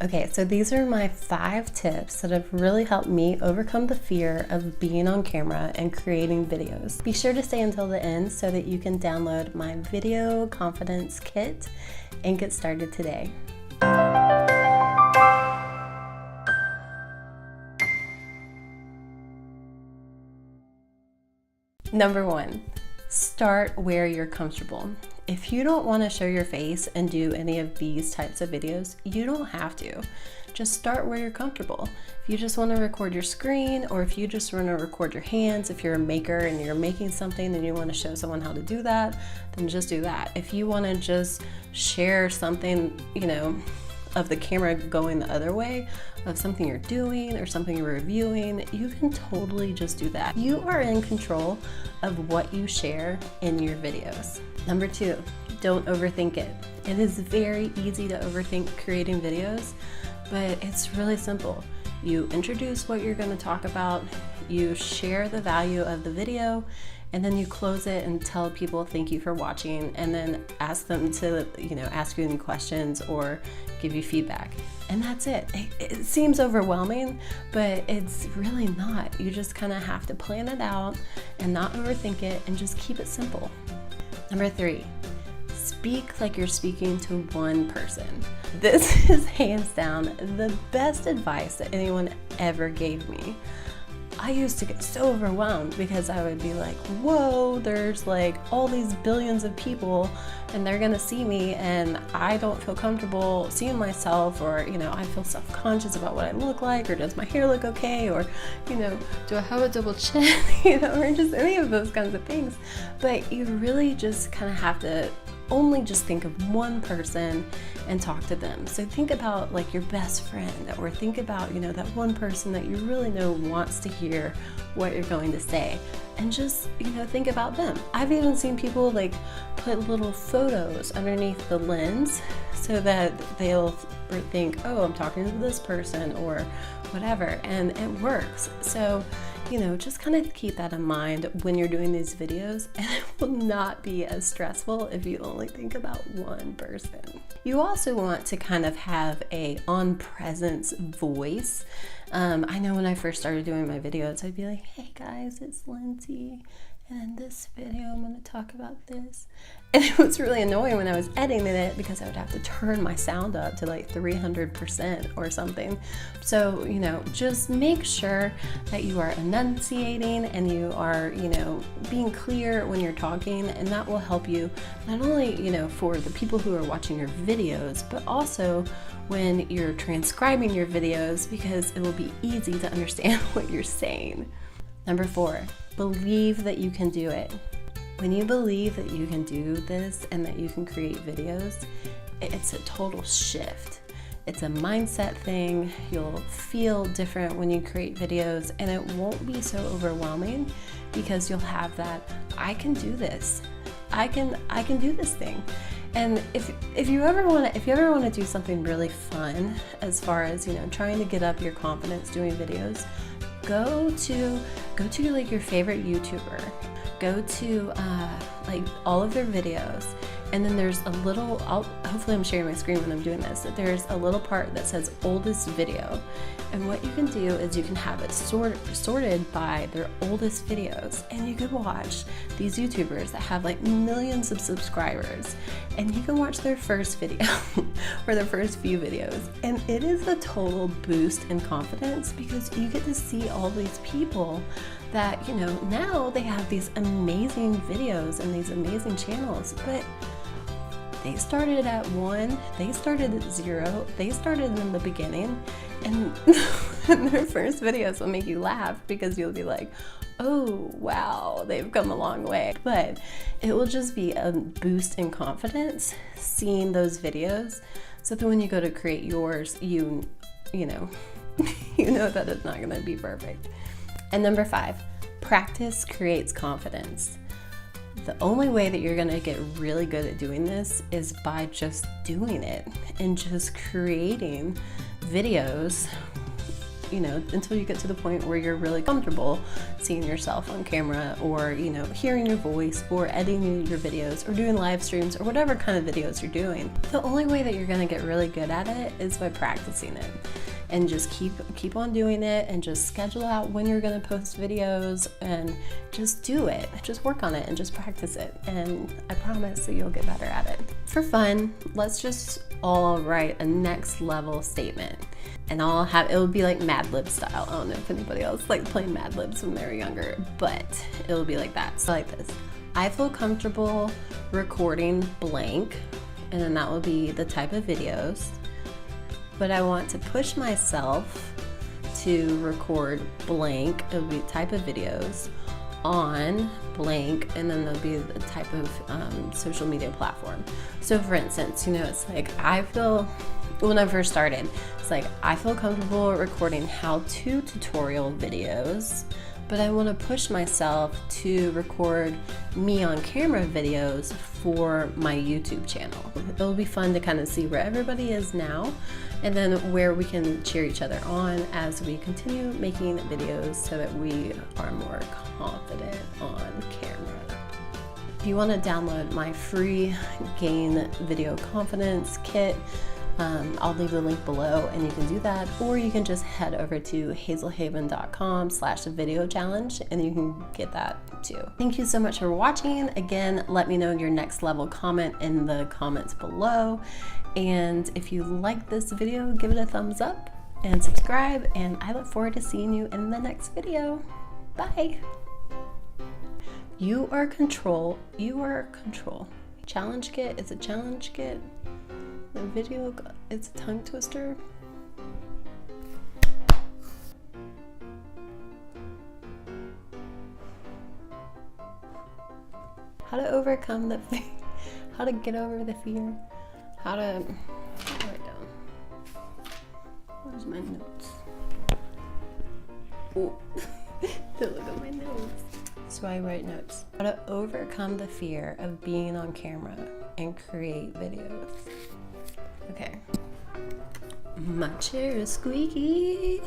Okay, so these are my 5 tips that have really helped me overcome the fear of being on camera and creating videos. Be sure to stay until the end so that you can download my video confidence kit and get started today. Number 1, start where you're comfortable. If you don't want to show your face and do any of these types of videos, you don't have to. Just start where you're comfortable. If you just want to record your screen, or if you just want to record your hands, if you're a maker and you're making something and you want to show someone how to do that, then just do that. If you want to just share something, of the camera going the other way, of something you're doing or something you're reviewing, you can totally just do that. You are in control of what you share in your videos. Number 2, don't overthink it. It is very easy to overthink creating videos, but it's really simple. You introduce what you're going to talk about, you share the value of the video, and then you close it and tell people thank you for watching, and then ask them to, ask you any questions or give you feedback. And that's it. It seems overwhelming, but it's really not. You just kind of have to plan it out and not overthink it and just keep it simple. Number 3, speak like you're speaking to one person. This is hands down the best advice that anyone ever gave me. I used to get so overwhelmed because I would be like, whoa, there's like all these billions of people and they're gonna see me and I don't feel comfortable seeing myself, or I feel self-conscious about what I look like, or does my hair look okay, or do I have a double chin, or just any of those kinds of things. But you really just kind of have to only just think of one person and talk to them. So think about like your best friend, or think about that one person that you really know wants to hear what you're going to say, and just think about them. I've even seen people like put little photos underneath the lens so that they'll think, oh, I'm talking to this person or whatever, and it works. So just kind of keep that in mind when you're doing these videos, and it will not be as stressful if you only think about one person. You also want to kind of have a on-presence voice. I know when I first started doing my videos, I'd be like, hey guys, it's Lindsey, and in this video I'm going to talk about this. And it was really annoying when I was editing it because I would have to turn my sound up to like 300% or something. So, just make sure that you are enunciating and you are, being clear when you're talking, and that will help you not only, for the people who are watching your videos, but also when you're transcribing your videos, because it will be easy to understand what you're saying. Number 4, believe that you can do it. When you believe that you can do this and that you can create videos, it's a total shift. It's a mindset thing. You'll feel different when you create videos, and it won't be so overwhelming because you'll have that, I can do this. I can do this thing. And if you ever want to do something really fun as far as, trying to get up your confidence doing videos, go to like your favorite YouTuber. Go to like all of their videos, and then there's a little, hopefully I'm sharing my screen when I'm doing this, that there's a little part that says oldest video, and what you can do is you can have it sorted by their oldest videos, and you can watch these YouTubers that have like millions of subscribers, and you can watch their first video or their first few videos, and it is a total boost in confidence because you get to see all these people that now they have these amazing videos and these amazing channels, but they started at 1, they started at 0, they started in the beginning, and their first videos will make you laugh because you'll be like, oh wow, they've come a long way. But it will just be a boost in confidence seeing those videos, so that when you go to create yours, you know that it's not going to be perfect. And number 5, practice creates confidence. The only way that you're gonna get really good at doing this is by just doing it and just creating videos you know, until you get to the point where you're really comfortable seeing yourself on camera, or, you know, hearing your voice, or editing your videos, or doing live streams, or whatever kind of videos you're doing. The only way that you're gonna get really good at it is by practicing it. And just keep on doing it, and just schedule out when you're gonna post videos, and just do it. Just work on it and just practice it. And I promise that you'll get better at it. For fun, let's just all write a next level statement. And it'll be like Mad Lib style. I don't know if anybody else liked playing Mad Libs when they were younger, but it'll be like that. So like this: I feel comfortable recording blank, and then that will be the type of videos. But I want to push myself to record blank, it'll be type of videos, on blank, and then there'll be the type of social media platform. So for instance, you know, it's like, when I first started, it's like, I feel comfortable recording how-to tutorial videos, but I want to push myself to record me on camera videos for my YouTube channel. It'll be fun to kind of see where everybody is now, and then where we can cheer each other on as we continue making videos so that we are more confident on camera. If you want to download my free Gain Video Confidence Kit, I'll leave the link below, and you can do that, or you can just head over to hazelhaven.com/video challenge and you can get that too. Thank you so much for watching. Again, let me know your next level comment in the comments below, and if you like this video, give it a thumbs up and subscribe, and I look forward to seeing you in the next video. Bye. You are control. You are control. Challenge kit is a challenge kit. The video, it's a tongue twister. How to overcome the fear. How to get over the fear. How to write down. Where's my notes? Oh, don't look at my notes. So I write notes. How to overcome the fear of being on camera and create videos. Okay. My chair is squeaky.